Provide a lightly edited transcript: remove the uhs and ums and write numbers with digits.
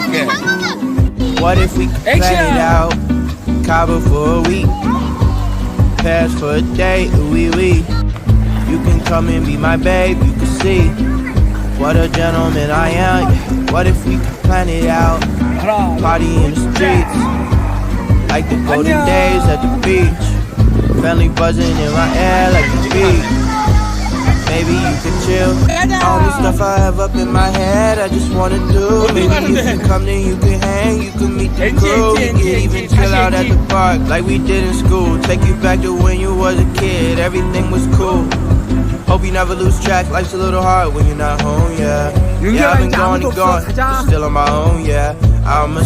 Okay. What if we could plan it out? Cabo for a week, Paris for a day, oui. You can come and be my babe, you can see what a gentleman I am. What if we could plan it out? Party in the streets, like the golden days at the beach. Family buzzing in my ear like the beat. Maybe you can chill. All the stuff I have up in my head, I just wanna do. Maybe if you come, then you can hang, you can meet the crew. We can even chill out at the park like we did in school. Take you back to when you was a kid, everything was cool. Hope you never lose track, life's a little hard when you're not home, yeah. Yeah, I've been gone and gone, but still on my own, yeah. I'm a